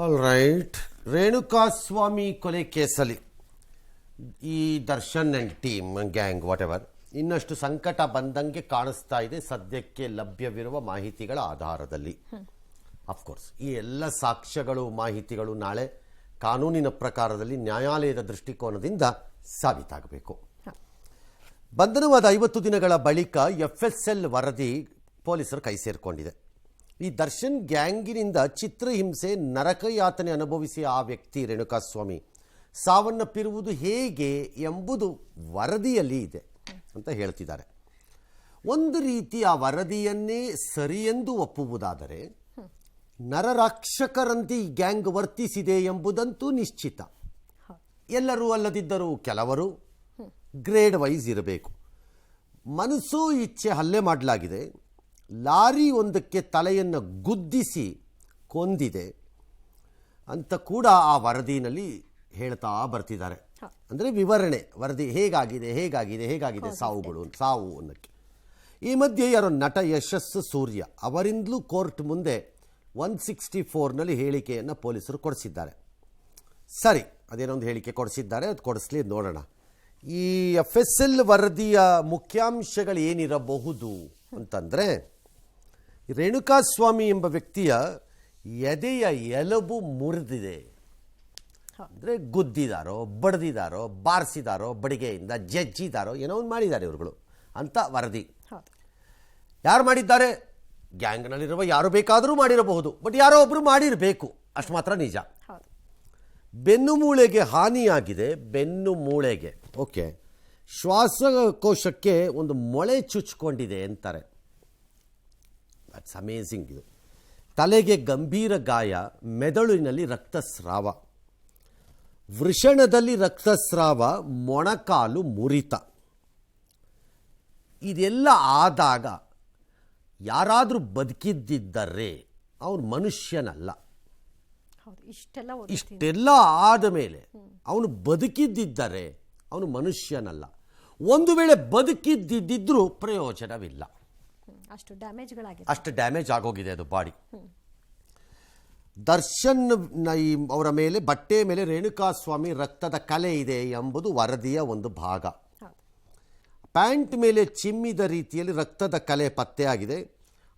All right. Renukaswamy ಕೊಲೆ ಕೇಸಲ್ಲಿ ಈ Darshan and team gang what ever ಇನ್ನಷ್ಟು ಸಂಕಟ ಬಂದಂಗೆ ಕಾಣಿಸ್ತಾ ಇದೆ ಸದ್ಯಕ್ಕೆ ಲಭ್ಯವಿರುವ ಮಾಹಿತಿಗಳ ಆಧಾರದಲ್ಲಿ. ಅಫ್ಕೋರ್ಸ್ ಈ ಎಲ್ಲ ಸಾಕ್ಷ್ಯಗಳು ಮಾಹಿತಿಗಳು ನಾಳೆ ಕಾನೂನಿನ ಪ್ರಕಾರದಲ್ಲಿ ನ್ಯಾಯಾಲಯದ ದೃಷ್ಟಿಕೋನದಿಂದ ಸಾಬೀತಾಗಬೇಕು. ಬಂಧನವಾದ 50 ದಿನಗಳ ಬಳಿಕ FSL ವರದಿ ಪೊಲೀಸರು ಕೈ ಸೇರಿಕೊಂಡಿದೆ. ಈ ದರ್ಶನ್ ಗ್ಯಾಂಗಿನಿಂದ ಚಿತ್ರಹಿಂಸೆ ನರಕಯಾತನೆ ಅನುಭವಿಸಿ ಆ ವ್ಯಕ್ತಿ ರೇಣುಕಾಸ್ವಾಮಿ ಸಾವನ್ನಪ್ಪಿರುವುದು ಹೇಗೆ ಎಂಬುದು ವರದಿಯಲ್ಲಿ ಇದೆ ಅಂತ ಹೇಳ್ತಿದ್ದಾರೆ. ಒಂದು ರೀತಿ ಆ ವರದಿಯನ್ನೇ ಸರಿಯೆಂದು ಒಪ್ಪುವುದಾದರೆ ನರರಕ್ಷಕರಂತೆ ಈ ಗ್ಯಾಂಗ್ ವರ್ತಿಸಿದೆ ಎಂಬುದಂತೂ ನಿಶ್ಚಿತ. ಎಲ್ಲರೂ ಅಲ್ಲದಿದ್ದರೂ ಕೆಲವರು ಗ್ರೇಡ್ ವೈಸ್ ಇರಬೇಕು. ಮನಸ್ಸು ಇಚ್ಛೆ ಹಲ್ಲೆ ಮಾಡಲಾಗಿದೆ. ಲಾರಿ ಒಂದಕ್ಕೆ ತಲೆಯನ್ನು ಗುದ್ದಿಸಿ ಕೊಂದಿದೆ ಅಂತ ಕೂಡ ಆ ವರದಿನಲ್ಲಿ ಹೇಳ್ತಾ ಬರ್ತಿದ್ದಾರೆ. ಅಂದರೆ ವಿವರಣೆ ವರದಿ ಹೇಗಾಗಿದೆ ಸಾವು ಅನ್ನಕ್ಕೆ. ಈ ಮಧ್ಯೆ ಯಾರೋ ನಟ ಯಶಸ್ಸು ಸೂರ್ಯ ಅವರಿಂದಲೂ ಕೋರ್ಟ್ ಮುಂದೆ 164ನಲ್ಲಿ ಹೇಳಿಕೆಯನ್ನು ಪೊಲೀಸರು ಕೊಡಿಸಿದ್ದಾರೆ. ಸರಿ, ಅದೇನೊಂದು ಹೇಳಿಕೆ ಕೊಡಿಸಿದ್ದಾರೆ, ಅದು ಕೊಡಿಸ್ಲಿ ನೋಡೋಣ. ಈ FSL ವರದಿಯ ಮುಖ್ಯಾಂಶಗಳು ಏನಿರಬಹುದು ಅಂತಂದರೆ, ರೇಣುಕಾಸ್ವಾಮಿ ಎಂಬ ವ್ಯಕ್ತಿಯ ಎದೆಯ ಎಲುಬು ಮುರಿದಿದೆ. ಅಂದರೆ ಗುದ್ದಿದಾರೋ, ಬಡ್ದಿದಾರೋ, ಬಾರಿಸಿದಾರೋ, ಬಡಿಗೆಯಿಂದ ಜಜ್ಜಿದಾರೋ, ಏನೋ ಒಂದು ಮಾಡಿದ್ದಾರೆ ಇವ್ರುಗಳು ಅಂತ ವರದಿ. ಯಾರು ಮಾಡಿದ್ದಾರೆ? ಗ್ಯಾಂಗ್ನಲ್ಲಿರುವ ಯಾರು ಬೇಕಾದರೂ ಮಾಡಿರಬಹುದು, ಬಟ್ ಯಾರೋ ಒಬ್ಬರು ಮಾಡಿರಬೇಕು, ಅಷ್ಟು ಮಾತ್ರ ನಿಜ. ಬೆನ್ನು ಮೂಳೆಗೆ ಹಾನಿಯಾಗಿದೆ. ಬೆನ್ನು ಮೂಳೆಗೆ ಓಕೆ, ಶ್ವಾಸಕೋಶಕ್ಕೆ ಒಂದು ಮೊಳೆ ಚುಚ್ಕೊಂಡಿದೆ ಅಂತಾರೆ. That's amazing. ಇದು ತಲೆಗೆ ಗಂಭೀರ ಗಾಯ, ಮೆದುಳಿನಲ್ಲಿ ರಕ್ತಸ್ರಾವ, ವೃಷಣದಲ್ಲಿ ರಕ್ತಸ್ರಾವ, ಮೊಣಕಾಲು ಮುರಿತ. ಇದೆಲ್ಲ ಆದಾಗ ಯಾರಾದರೂ ಬದುಕಿದ್ದರೆ ಅವನು ಮನುಷ್ಯನಲ್ಲ. ಇಷ್ಟೆಲ್ಲ ಆದ ಮೇಲೆ ಅವನು ಬದುಕಿದ್ದರೆ ಅವನು ಮನುಷ್ಯನಲ್ಲ. ಒಂದು ವೇಳೆ ಬದುಕಿದ್ದಿದ್ರೂ ಪ್ರಯೋಜನವಿಲ್ಲ. ಅಷ್ಟು ಡ್ಯಾಮೇಜ್ ಆಗೋಗಿದೆ ಅದು ಬಾಡಿ. ದರ್ಶನ್ ಅವರ ಮೇಲೆ ಬಟ್ಟೆ ಮೇಲೆ ರೇಣುಕಾಸ್ವಾಮಿ ರಕ್ತದ ಕಲೆ ಇದೆ ಎಂಬುದು ವರದಿಯ ಒಂದು ಭಾಗ. ಪ್ಯಾಂಟ್ ಮೇಲೆ ಚಿಮ್ಮಿದ ರೀತಿಯಲ್ಲಿ ರಕ್ತದ ಕಲೆ ಪತ್ತೆಯಾಗಿದೆ.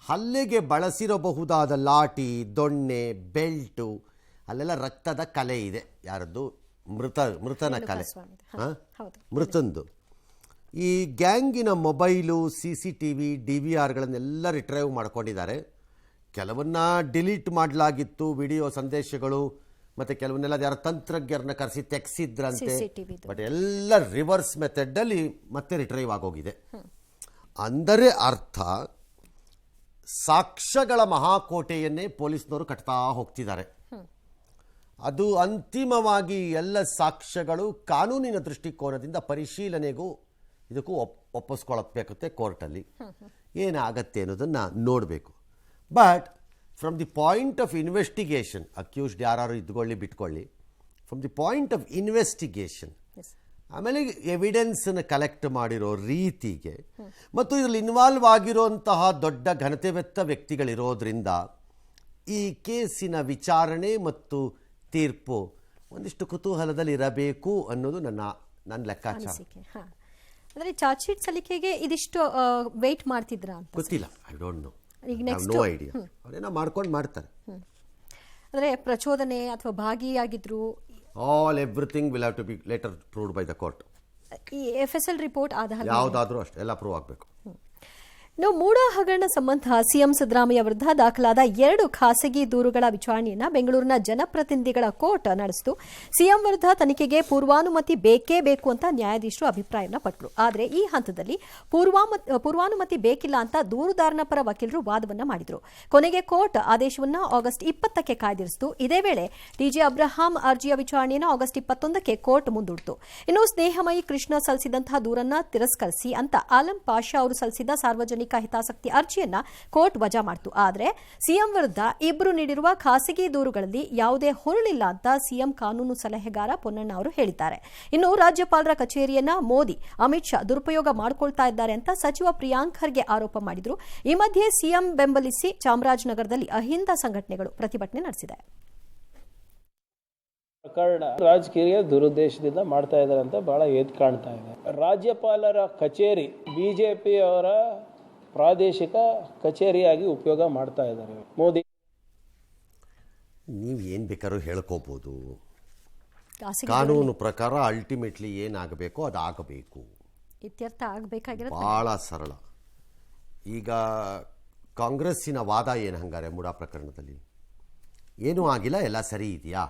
ಹಲ್ಲೆಗೆ ಬಳಸಿರಬಹುದಾದ ಲಾಠಿ, ದೊಣ್ಣೆ, ಬೆಲ್ಟು ಅಲ್ಲೆಲ್ಲ ರಕ್ತದ ಕಲೆ ಇದೆ. ಯಾರದ್ದು? ಮೃತನ ಕಲೆ, ಮೃತಂದು. ಈ ಗ್ಯಾಂಗಿನ ಮೊಬೈಲು, CCTV, DVRಗಳನ್ನೆಲ್ಲ ರಿಟ್ರೈವ್ ಮಾಡ್ಕೊಂಡಿದ್ದಾರೆ. ಕೆಲವನ್ನ ಡಿಲೀಟ್ ಮಾಡಲಾಗಿತ್ತು, ವಿಡಿಯೋ ಸಂದೇಶಗಳು, ಮತ್ತು ಕೆಲವನ್ನೆಲ್ಲ ಯಾರು ತಂತ್ರಜ್ಞರನ್ನ ಕರೆಸಿ ತೆಗೆಸಿದ್ರಂತೆ. ಬಟ್ ಎಲ್ಲ ರಿವರ್ಸ್ ಮೆಥಡಲ್ಲಿ ಮತ್ತೆ ರಿಟ್ರೈವ್ ಆಗೋಗಿದೆ. ಅಂದರೆ ಅರ್ಥ, ಸಾಕ್ಷ್ಯಗಳ ಮಹಾಕೋಟೆಯನ್ನೇ ಪೊಲೀಸ್ನವರು ಕಟ್ತಾ ಹೋಗ್ತಿದ್ದಾರೆ. ಅದು ಅಂತಿಮವಾಗಿ ಎಲ್ಲ ಸಾಕ್ಷ್ಯಗಳು ಕಾನೂನಿನ ದೃಷ್ಟಿಕೋನದಿಂದ ಪರಿಶೀಲನೆಗೂ ಇದಕ್ಕೂ ಒಪ್ಪಿಸ್ಕೊಳಬೇಕಾಗುತ್ತೆ ಕೋರ್ಟಲ್ಲಿ. ಏನಾಗತ್ತೆ ಅನ್ನೋದನ್ನು ನೋಡಬೇಕು. But from the point of investigation, accused ಯಾರು ಇದ್ಕೊಳ್ಳಿ ಬಿಟ್ಕೊಳ್ಳಿ, from the point of investigation, ಆಮೇಲೆ ಎವಿಡೆನ್ಸನ್ನು ಕಲೆಕ್ಟ್ ಮಾಡಿರೋ ರೀತಿಗೆ ಮತ್ತು ಇದರಲ್ಲಿ ಇನ್ವಾಲ್ವ್ ಆಗಿರುವಂತಹ ದೊಡ್ಡ ಘನತೆವೆತ್ತ ವ್ಯಕ್ತಿಗಳಿರೋದ್ರಿಂದ ಈ ಕೇಸಿನ ವಿಚಾರಣೆ ಮತ್ತು ತೀರ್ಪು ಒಂದಿಷ್ಟು ಕುತೂಹಲದಲ್ಲಿ ಇರಬೇಕು ಅನ್ನೋದು ನನ್ನ ಲೆಕ್ಕಾಚಾರ. ಅಂದರೆ ಚಾರ್ಜ್ ಶೀಟ್ ಸಲ್ಲಿಕೆಗೆ ಇದಿಷ್ಟು ವೇಟ್ ಮಾಡ್ತಿದ್ರಾ ಅಂತ ಗೊತ್ತಿಲ್ಲ. I don't know, no idea. ಅವರೇನೋ ಮಾಡ್ಕೊಂಡು ಮಾಡ್ತಾರೆ. ಅಂದರೆ ಪ್ರಚೋದನೆ ಅಥವಾ ಭಾಗಿಯಾಗಿದ್ರು, everything will have to be later proved by the court. ಈ FSL ರಿಪೋರ್ಟ್ ಆಧಾರ ಯಾವುದಾದ್ರೂ ಅಷ್ಟೇ ಎಲ್ಲ ಪ್ರೂವ್ ಆಗಬೇಕು. ಇನ್ನು ಮೂಡ ಹಗರಣ ಸಂಬಂಧ ಸಿಎಂ ಸಿದ್ದರಾಮಯ್ಯ ವಿರುದ್ಧ ದಾಖಲಾದ 2 ಖಾಸಗಿ ದೂರುಗಳ ವಿಚಾರಣೆಯನ್ನ ಬೆಂಗಳೂರಿನ ಜನಪ್ರತಿನಿಧಿಗಳ ಕೋರ್ಟ್ ನಡೆಸಿತು. ಸಿಎಂ ವಿರುದ್ಧ ತನಿಖೆಗೆ ಪೂರ್ವಾನುಮತಿ ಬೇಕೇ ಬೇಕು ಅಂತ ನ್ಯಾಯಾಧೀಶರು ಅಭಿಪ್ರಾಯವನ್ನ ಪಟ್ಟರು. ಆದರೆ ಈ ಹಂತದಲ್ಲಿ ಪೂರ್ವಾನುಮತಿ ಬೇಕಿಲ್ಲ ಅಂತ ದೂರುದಾರನ ಪರ ವಕೀಲರು ವಾದವನ್ನ ಮಾಡಿದ್ರು. ಕೊನೆಗೆ ಕೋರ್ಟ್ ಆದೇಶವನ್ನ ಆಗಸ್ಟ್ 20ಕ್ಕೆ ಕಾಯ್ದಿರಿಸಿತು. ಇದೇ ವೇಳೆ ಟಿಜೆ ಅಬ್ರಹಾಂ ಅರ್ಜಿಯ ವಿಚಾರಣೆಯನ್ನು ಆಗಸ್ಟ್ 21ಕ್ಕೆ ಕೋರ್ಟ್ ಮುಂದೂಡಿತು. ಇನ್ನು ಸ್ನೇಹಮಯಿ ಕೃಷ್ಣ ಸಲ್ಲಿಸಿದಂತಹ ದೂರನ್ನ ತಿರಸ್ಕರಿಸಿ ಅಂತ ಆಲಂ ಪಾಷಾ ಅವರು ಸಲ್ಲಿಸಿದ ಸಾರ್ವಜನಿಕ ಹಿತಾಸಕ್ತಿ ಅರ್ಜಿಯನ್ನ ಕೋರ್ಟ್ ವಜಾ ಮಾಡಿತು. ಆದರೆ ಸಿಎಂ ವಿರುದ್ಧ ಇಬ್ಬರು ನೀಡಿರುವ ಖಾಸಗಿ ದೂರುಗಳಲ್ಲಿ ಯಾವುದೇ ಹುರುಳಿಲ್ಲ ಅಂತ ಸಿಎಂ ಕಾನೂನು ಸಲಹೆಗಾರ ಪೊನ್ನಣ್ಣ ಅವರು ಹೇಳಿದ್ದಾರೆ. ಇನ್ನು ರಾಜ್ಯಪಾಲರ ಕಚೇರಿಯನ್ನ ಮೋದಿ, ಅಮಿತ್ ಶಾ ದುರುಪಯೋಗ ಮಾಡಿಕೊಳ್ತಾ ಇದ್ದಾರೆ ಅಂತ ಸಚಿವ ಪ್ರಿಯಾಂಕ್ ಖರ್ಗೆ ಆರೋಪ ಮಾಡಿದ್ರು. ಈ ಮಧ್ಯೆ ಸಿಎಂ ಬೆಂಬಲಿಸಿ ಚಾಮರಾಜನಗರದಲ್ಲಿ ಅಹಿಂದ ಸಂಘಟನೆಗಳು ಪ್ರತಿಭಟನೆ ನಡೆಸಿದೆ. ಪ್ರಕರಣ ರಾಜಕೀಯ ದುರುದ್ದೇಶದಿಂದ ಮಾಡ್ತಾ ಇದ್ದಾರೆ ಅಂತ ಬಹಳ ಎದ್ದು ಕಾಣ್ತಾ ಇದೆ. ರಾಜ್ಯಪಾಲರ ಕಚೇರಿ ಬಿಜೆಪಿಯವರ ಪ್ರಾದೇಶಿಕ ಕಚೇರಿಯಾಗಿ ಉಪಯೋಗ ಮಾಡ್ತಾ ಇದ್ದಾರೆ ಮೋದಿ. ನೀವು ಏನು ಬೇಕಾದ್ರೂ ಹೇಳ್ಕೋಬೋದು. ಕಾನೂನು ಪ್ರಕಾರ ಅಲ್ಟಿಮೇಟ್ಲಿ ಏನಾಗಬೇಕೋ ಅದು ಆಗಬೇಕು. ಇತ್ಯರ್ಥ ಆಗಬೇಕಾಗಿರೋದು ಭಾಳ ಸರಳ. ಈಗ ಕಾಂಗ್ರೆಸ್ಸಿನ ವಾದ ಏನು ಹಂಗಾರೆ ಮುಡಾ ಪ್ರಕರಣದಲ್ಲಿ ಏನೂ ಆಗಿಲ್ಲ, ಎಲ್ಲ ಸರಿ ಇದೆಯಾ?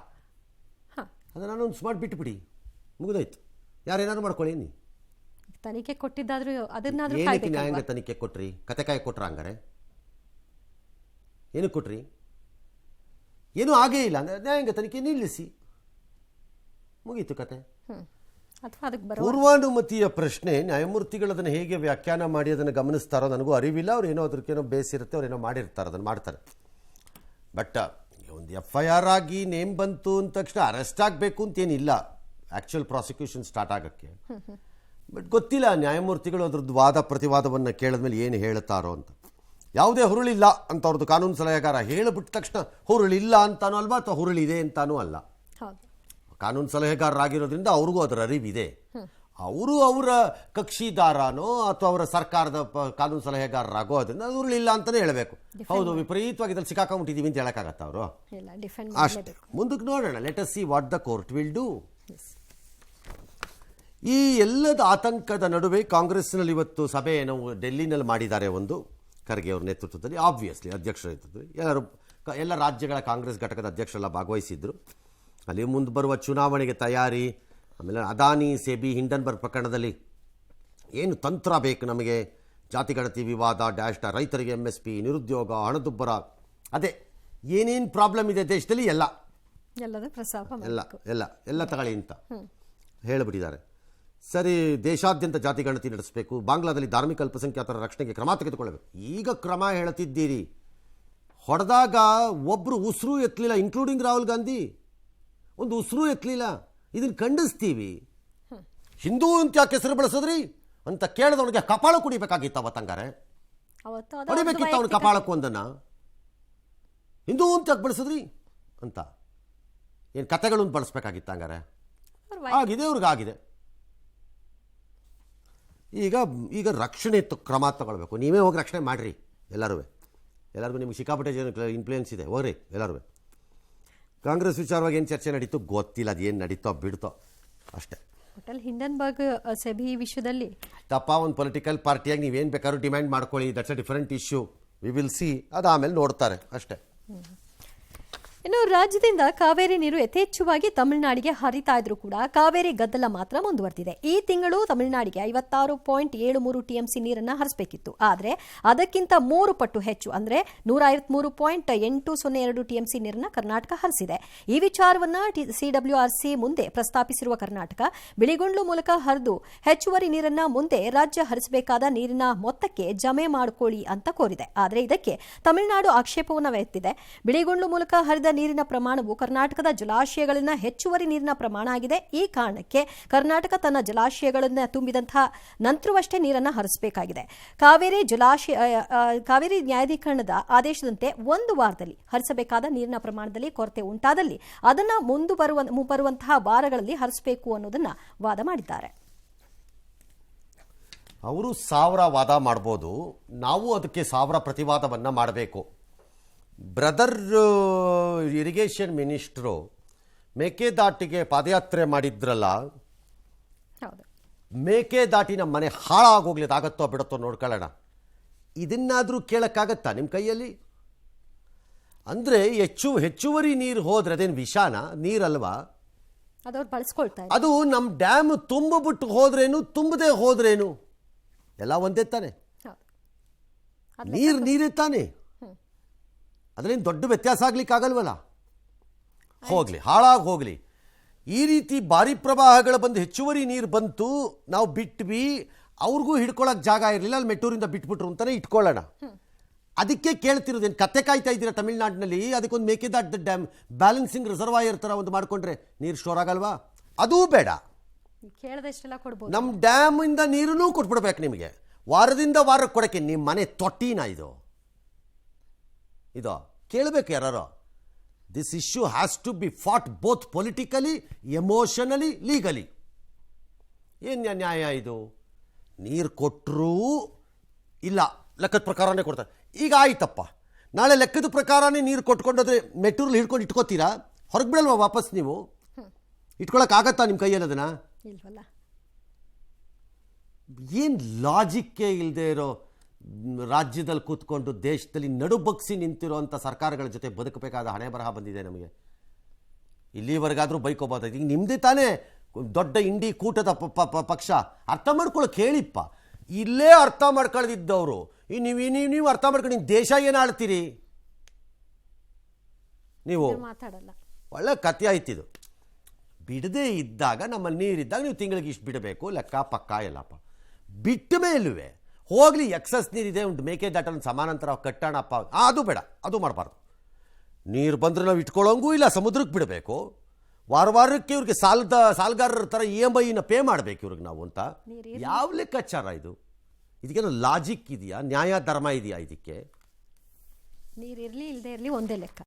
ಅದನ್ನು ಅನೌನ್ಸ್ ಮಾಡಿ ಬಿಟ್ಟುಬಿಡಿ, ಮುಗಿದೋಯ್ತು. ಯಾರೇನಾದ್ರು ಮಾಡ್ಕೊಳ್ಳಿ. ತನಿಖೆ ಕೊಟ್ಟಿದ್ದಾದ್ರೂ ಅದನ್ನಾದ್ರೂ ಏನಕ್ಕೆ ನ್ಯಾಯಾಂಗ ತನಿಖೆ ಕೊಟ್ರಿ? ಕತೆಕಾಯಿ ಕೊಟ್ರ ಹಂಗಾರೆ? ಏನಕ್ಕೆ ಕೊಟ್ರಿ? ಏನೂ ಆಗೇ ಇಲ್ಲ ಅಂದರೆ ನ್ಯಾಯಾಂಗ ತನಿಖೆ ನಿಲ್ಲಿಸಿ, ಮುಗೀತು ಕತೆ. ಪೂರ್ವಾನುಮತಿಯ ಪ್ರಶ್ನೆ ನ್ಯಾಯಮೂರ್ತಿಗಳು ಅದನ್ನು ಹೇಗೆ ವ್ಯಾಖ್ಯಾನ ಮಾಡಿ ಅದನ್ನು ಗಮನಿಸ್ತಾರೋ ನನಗೂ ಅರಿವಿಲ್ಲ. ಅವ್ರು ಏನೋ ಅದಕ್ಕೇನೋ ಬೇಸಿರುತ್ತೆ, ಅವ್ರು ಏನೋ ಮಾಡಿರ್ತಾರೆ, ಅದನ್ನು ಮಾಡ್ತಾರೆ. ಬಟ್ ಒಂದು FIR ಆಗಿ ನೇಮ್ ಬಂತು ಅಂದ ತಕ್ಷಣ ಅರೆಸ್ಟ್ ಆಗಬೇಕು ಅಂತೇನಿಲ್ಲ ಆ್ಯಕ್ಚುಯಲ್ ಪ್ರಾಸಿಕ್ಯೂಷನ್ ಸ್ಟಾರ್ಟ್ ಆಗೋಕ್ಕೆ. ಬಟ್ ಗೊತ್ತಿಲ್ಲ ನ್ಯಾಯಮೂರ್ತಿಗಳು ಅದ್ರದ್ದು ವಾದ ಪ್ರತಿವಾದವನ್ನು ಕೇಳಿದ್ಮೇಲೆ ಏನು ಹೇಳ್ತಾರೋ ಅಂತ. ಯಾವುದೇ ಹುರುಳಿಲ್ಲ ಅಂತ ಅವ್ರದ್ದು ಕಾನೂನು ಸಲಹೆಗಾರ ಹೇಳಿಬಿಟ್ಟ ತಕ್ಷಣ ಹುರುಳಿಲ್ಲ ಅಂತಾನೂ ಅಲ್ವಾ, ಅಥವಾ ಹುರುಳಿದೆ ಅಂತಾನೂ ಅಲ್ಲ. ಕಾನೂನು ಸಲಹೆಗಾರರಾಗಿರೋದ್ರಿಂದ ಅವ್ರಿಗೂ ಅದರ ಅರಿವಿದೆ. ಅವರು ಅವರ ಕಕ್ಷಿದಾರನೋ ಅಥವಾ ಅವರ ಸರ್ಕಾರದ ಕಾನೂನು ಸಲಹೆಗಾರರಾಗೋದ್ರಿಂದ ಅದು ಹುರುಳಿಲ್ಲ ಅಂತಲೇ ಹೇಳಬೇಕು. ಹೌದು, ವಿಪರೀತವಾಗಿ ಇದ್ರಲ್ಲಿ ಸಿಕ್ಕಾಕೊಂಡ್ಬಿಟ್ಟಿದ್ದೀವಿ ಅಂತ ಹೇಳೋಕ್ಕಾಗತ್ತ ಅವರು? ಅಷ್ಟೇ. ಮುಂದಕ್ಕೆ ನೋಡೋಣ. Let us see what the court will do. ಈ ಎಲ್ಲದ ಆತಂಕದ ನಡುವೆ ಕಾಂಗ್ರೆಸ್ನಲ್ಲಿ ಇವತ್ತು ಸಭೆಯನ್ನು ಡೆಲ್ಲಿನಲ್ಲಿ ಮಾಡಿದ್ದಾರೆ. ಒಂದು ಖರ್ಗೆ ಅವರ ನೇತೃತ್ವದಲ್ಲಿ, ಆಬ್ವಿಯಸ್ಲಿ ಅಧ್ಯಕ್ಷರ ನೇತೃತ್ವದಲ್ಲಿ ಎಲ್ಲ ರಾಜ್ಯಗಳ ಕಾಂಗ್ರೆಸ್ ಘಟಕದ ಅಧ್ಯಕ್ಷರೆಲ್ಲ ಭಾಗವಹಿಸಿದ್ರು. ಅಲ್ಲಿ ಮುಂದೆ ಬರುವ ಚುನಾವಣೆಗೆ ತಯಾರಿ, ಆಮೇಲೆ ಅದಾನಿ ಸೆಬಿ ಹಿಂಡನ್ಬರ್ಗ್ ಪ್ರಕರಣದಲ್ಲಿ ಏನು ತಂತ್ರ ಬೇಕು ನಮಗೆ, ಜಾತಿಗಣತಿ ವಿವಾದ, ರೈತರಿಗೆ MSP, ನಿರುದ್ಯೋಗ, ಹಣದುಬ್ಬರ, ಅದೇ ಏನೇನು ಪ್ರಾಬ್ಲಮ್ ಇದೆ ದೇಶದಲ್ಲಿ ಎಲ್ಲ ತಗೊಳ್ಳಿ ಅಂತ ಹೇಳಿಬಿಟ್ಟಿದ್ದಾರೆ. ಸರಿ, ದೇಶಾದ್ಯಂತ ಜಾತಿಗಣತಿ ನಡೆಸಬೇಕು, ಬಾಂಗ್ಲಾದಲ್ಲಿ ಧಾರ್ಮಿಕ ಅಲ್ಪಸಂಖ್ಯಾತರ ರಕ್ಷಣೆಗೆ ಕ್ರಮ ತೆಗೆದುಕೊಳ್ಳಬೇಕು. ಈಗ ಕ್ರಮ ಹೇಳ್ತಿದ್ದೀರಿ, ಹೊಡೆದಾಗ ಒಬ್ಬರು ಉಸಿರು ಎತ್ತಲಿಲ್ಲ, ಇನ್ಕ್ಲೂಡಿಂಗ್ ರಾಹುಲ್ ಗಾಂಧಿ ಒಂದು ಉಸಿರು ಎತ್ತಲಿಲ್ಲ. ಇದನ್ನು ಖಂಡಿಸ್ತೀವಿ. ಹಿಂದೂ ಅಂತ ಯಾಕೆ ಹೆಸರು ಬಳಸಿದ್ರಿ ಅಂತ ಕೇಳಿದವನಿಗೆ ಕಪಾಳ ಕುಡಿಬೇಕಾಗಿತ್ತು ಅವತ್ತಂಗಾರೆ, ಹೊಡಿಬೇಕಿತ್ತು ಅವನು ಕಪಾಳಕ್ಕೂ ಒಂದನ್ನು. ಹಿಂದೂ ಅಂತ ಯಾಕೆ ಬಳಸಿದ್ರಿ ಅಂತ ಏನು ಕತೆಗಳನ್ನು ಬಳಸ್ಬೇಕಾಗಿತ್ತು ಹಂಗಾರೆ? ಆಗಿದೆ, ಅವ್ರಿಗಾಗಿದೆ. ಈಗ ರಕ್ಷಣೆ ಕ್ರಮ ತಗೊಳ್ಬೇಕು. ನೀವೇ ಹೋಗಿ ರಕ್ಷಣೆ ಮಾಡಿರಿ ಎಲ್ಲರಿಗೂ ನಿಮ್ಗೆ ಸಿಕ್ಕಾಪಟ್ಟೆ ಇನ್ಫ್ಲೂಯೆನ್ಸ್ ಇದೆ, ಹೋಗ್ರಿ ಎಲ್ಲರೂ. ಕಾಂಗ್ರೆಸ್ ವಿಚಾರವಾಗಿ ಏನು ಚರ್ಚೆ ನಡೀತು ಗೊತ್ತಿಲ್ಲ, ಅದು ಏನು ನಡೀತೋ ಬಿಡ್ತೋ ಅಷ್ಟೇ. ಹಿಂಡನ್ಬರ್ಗ್ ಸೆಬಿ ವಿಷಯದಲ್ಲಿ ತಪ್ಪ ಒಂದು ಪೊಲಿಟಿಕಲ್ ಪಾರ್ಟಿಯಾಗಿ ನೀವೇನು ಬೇಕಾದ್ರೂ ಡಿಮ್ಯಾಂಡ್ ಮಾಡ್ಕೊಳ್ಳಿ, that's a different issue, we will see, ಅದು ಆಮೇಲೆ ನೋಡ್ತಾರೆ ಅಷ್ಟೇ. ಇನ್ನು ರಾಜ್ಯದಿಂದ ಕಾವೇರಿ ನೀರು ಯಥೇಚ್ಛವಾಗಿ ತಮಿಳುನಾಡಿಗೆ ಹರಿತಾ ಇದ್ರೂ ಕೂಡ ಕಾವೇರಿ ಗದ್ದಲ ಮಾತ್ರ ಮುಂದುವರೆದಿದೆ. ಈ ತಿಂಗಳು ತಮಿಳುನಾಡಿಗೆ 56.73 TMC ನೀರನ್ನು ಹರಿಸಬೇಕಿತ್ತು. ಆದರೆ ಅದಕ್ಕಿಂತ 3 ಪಟ್ಟು ಹೆಚ್ಚು ಅಂದರೆ 153.802 TMC ನೀರನ್ನು ಕರ್ನಾಟಕ ಹರಿಸಿದೆ. ಈ ವಿಚಾರವನ್ನು CWRC ಮುಂದೆ ಪ್ರಸ್ತಾಪಿಸಿರುವ ಕರ್ನಾಟಕ ಬಿಳಿಗುಂಡ್ಲು ಮೂಲಕ ಹರಿದು ಹೆಚ್ಚುವರಿ ನೀರನ್ನು ಮುಂದೆ ರಾಜ್ಯ ಹರಿಸಬೇಕಾದ ನೀರಿನ ಮೊತ್ತಕ್ಕೆ ಜಮೆ ಮಾಡಿಕೊಳ್ಳಿ ಅಂತ ಕೋರಿದೆ. ಆದರೆ ಇದಕ್ಕೆ ತಮಿಳುನಾಡು ಆಕ್ಷೇಪವನ್ನು ಎತ್ತಿದೆ. ಬಿಳಿಗುಂಡ್ಲು ಮೂಲಕ ಹರಿದ ನೀರಿನ ಪ್ರಮಾಣವು ಕರ್ನಾಟಕದ ಜಲಾಶಯಗಳನ್ನ ಹೆಚ್ಚುವರಿ ನೀರಿನ ಪ್ರಮಾಣ ಆಗಿದೆ. ಈ ಕಾರಣಕ್ಕೆ ಕರ್ನಾಟಕ ತನ್ನ ಜಲಾಶಯಗಳನ್ನು ತುಂಬಿದಂತಹ ನಂತರವಷ್ಟೇ ನೀರನ್ನು ಹರಿಸಬೇಕಾಗಿದೆ. ಕಾವೇರಿ ನ್ಯಾಯಾಧೀಕರಣದ ಆದೇಶದಂತೆ 1 ವಾರದಲ್ಲಿ ಹರಿಸಬೇಕಾದ ನೀರಿನ ಪ್ರಮಾಣದಲ್ಲಿ ಕೊರತೆ ಉಂಟಾದಲ್ಲಿ ಅದನ್ನು ಬರುವಂತಹ ವಾರಗಳಲ್ಲಿ ಹರಿಸಬೇಕು ಅನ್ನೋದನ್ನ ವಾದ ಮಾಡಿದ್ದಾರೆ. ಅವರು 1000 ವಾದ ಮಾಡ್ಬೋದು, ನಾವು ಅದಕ್ಕೆ 1000 ಪ್ರತಿವಾದವನ್ನು ಮಾಡಬೇಕು. ಬ್ರದರ್ ಇರಿಗೇಷನ್ ಮಿನಿಸ್ಟ್ರು ಮೇಕೆದಾಟಿಗೆ ಪಾದಯಾತ್ರೆ ಮಾಡಿದ್ರಲ್ಲ, ಮೇಕೆದಾಟಿ ನಮ್ಮ ಮನೆ ಹಾಳಾಗೋಗ್ಲಿ, ಅದಾಗತ್ತೋ ಬಿಡುತ್ತೋ ನೋಡ್ಕೊಳ್ಳೋಣ. ಇದನ್ನಾದರೂ ಕೇಳೋಕ್ಕಾಗತ್ತಾ ನಿಮ್ಮ ಕೈಯಲ್ಲಿ? ಅಂದರೆ ಹೆಚ್ಚುವರಿ ನೀರು ಹೋದ್ರೆ ಅದೇನು ವಿಷಾನ? ನೀರಲ್ವಾ ಅದು? ನಮ್ಮ ಡ್ಯಾಮ್ ತುಂಬಿಬಿಟ್ಟು ಹೋದ್ರೇನು, ತುಂಬದೇ ಹೋದ್ರೇನು, ಎಲ್ಲ ಒಂದೇ ತಾನೆ. ನೀರೇ ತಾನೆ, ಅದರೇನು ದೊಡ್ಡ ವ್ಯತ್ಯಾಸ ಆಗ್ಲಿಕ್ಕಾಗಲ್ವಲ್ಲ. ಹೋಗಲಿ, ಹಾಳಾಗಿ ಹೋಗಲಿ. ಈ ರೀತಿ ಭಾರಿ ಪ್ರವಾಹಗಳು ಬಂದು ಹೆಚ್ಚುವರಿ ನೀರು ಬಂತು, ನಾವು ಬಿಟ್ವಿ, ಅವ್ರಿಗೂ ಹಿಡ್ಕೊಳ್ಳೋಕೆ ಜಾಗ ಇರಲಿಲ್ಲ, ಅಲ್ಲಿ ಮೆಟ್ಟೂರಿಂದ ಬಿಟ್ಬಿಟ್ರು ಅಂತಲೇ ಇಟ್ಕೊಳ್ಳೋಣ. ಅದಕ್ಕೆ ಕೇಳ್ತಿರೋದೇನು, ಕತ್ತೆ ಕಾಯ್ತಾ ಇದ್ದೀರಾ ತಮಿಳ್ನಾಡಿನಲ್ಲಿ? ಅದಕ್ಕೊಂದು ಮೇಕೆದಾಟು ಡ್ಯಾಮ್ ಬ್ಯಾಲೆನ್ಸಿಂಗ್ ರಿಸರ್ವಾಯರ್ ಥರ ಒಂದು ಮಾಡಿಕೊಂಡ್ರೆ ನೀರು ಸ್ಟೋರ್ ಆಗಲ್ವಾ? ಅದೂ ಬೇಡ, ನಮ್ಮ ಡ್ಯಾಮಿಂದ ನೀರನ್ನೂ ಕೊಟ್ಬಿಡ್ಬೇಕು ನಿಮಗೆ. ವಾರದಿಂದ ವಾರಕ್ಕೆ ಕೊಡೋಕ್ಕೆ ನಿಮ್ಮ ಮನೆ ತೊಟ್ಟಿನ ಇದು ಕೇಳಬೇಕು ಯಾರು? This issue has to be fought both politically, emotionally, legally. ಏನು ನ್ಯಾಯ ಇದು? ನೀರು ಕೊಟ್ಟರೂ ಇಲ್ಲ, ಲೆಕ್ಕದ ಪ್ರಕಾರನೇ ಕೊಡ್ತಾರೆ. ಈಗ ಆಯ್ತಪ್ಪ, ನಾಳೆ ಲೆಕ್ಕದ ಪ್ರಕಾರನೇ ನೀರು ಕೊಟ್ಕೊಂಡೋದ್ರೆ ಮೆಟೀರಿಯಲ್ ಹಿಡ್ಕೊಂಡು ಇಟ್ಕೋತೀರಾ? ಹೊರಗೆ ಬಿಡಲ್ವಾ ವಾಪಸ್ ನೀವು? ಇಟ್ಕೊಳಕ್ಕಾಗತ್ತಾ ನಿಮ್ಮ ಕೈಯಲ್ಲಿ ಅದನ್ನು? ಇಲ್ವಲ್ಲ. ಏನು ಲಾಜಿಕ್ಕೇ ಇಲ್ಲದೆ ಇರೋ ರಾಜ್ಯದಲ್ಲಿ ಕೂತ್ಕೊಂಡು ದೇಶದಲ್ಲಿ ನಡುಬಗ್ಸಿ ನಿಂತಿರೋಂಥ ಸರ್ಕಾರಗಳ ಜೊತೆ ಬದುಕಬೇಕಾದ ಹಣೆ ಬರಹ ಬಂದಿದೆ ನಮಗೆ. ಇಲ್ಲಿವರೆಗಾದರೂ ಬೈಕೋಬೋದು. ಈಗ ನಿಮ್ಮದೇ ತಾನೇ ದೊಡ್ಡ ಇಂಡಿ ಕೂಟದ ಪಕ್ಷ, ಅರ್ಥ ಮಾಡ್ಕೊಳ್ಳೋಕೆ ಹೇಳಿಪ್ಪ. ಇಲ್ಲೇ ಅರ್ಥ ಮಾಡ್ಕೊಳ್ಳದಿದ್ದವರು ನೀವು ಅರ್ಥ ಮಾಡ್ಕೊಂಡು ದೇಶ ಏನು ಆಳ್ತೀರಿ ನೀವು? ಮಾತಾಡಲ್ಲ. ಒಳ್ಳೆ ಕತೆ ಆಯ್ತಿದು. ಬಿಡದೇ ಇದ್ದಾಗ, ನಮ್ಮಲ್ಲಿ ನೀರಿದ್ದಾಗ ನೀವು ತಿಂಗಳಿಗೆ ಇಷ್ಟು ಬಿಡಬೇಕು, ಲೆಕ್ಕ ಪಕ್ಕ ಎಲ್ಲಪ್ಪ. ಬಿಟ್ಟ ಮೇಲುವೆ ಹೋಗಲಿ, ಎಕ್ಸಸ್ ನೀರಿದೆ, ಒಂದು ಮೇಕೆದಾಟನ್ನು ಸಮಾನಾಂತರ ಕಟ್ಟೋಣಪ್ಪ, ಅದು ಬೇಡ, ಅದು ಮಾಡಬಾರ್ದು. ನೀರು ಬಂದರೆ ನಾವು ಇಟ್ಕೊಳ್ಳೋಂಗೂ ಇಲ್ಲ, ಸಮುದ್ರಕ್ಕೆ ಬಿಡಬೇಕು. ವಾರಕ್ಕೆ ಇವ್ರಿಗೆ ಸಾಲಗಾರರ ಥರ EMI ಪೇ ಮಾಡಬೇಕು ಇವ್ರಿಗೆ ನಾವು ಅಂತ. ಯಾವ ಲೆಕ್ಕಾಚಾರ ಇದು? ಇದಕ್ಕೇನೋ ಲಾಜಿಕ್ ಇದೆಯಾ? ನ್ಯಾಯ ಧರ್ಮ ಇದೆಯಾ ಇದಕ್ಕೆ? ನೀರಿರಲಿ ಇಲ್ಲದೆ ಇರಲಿ ಒಂದೇ ಲೆಕ್ಕ.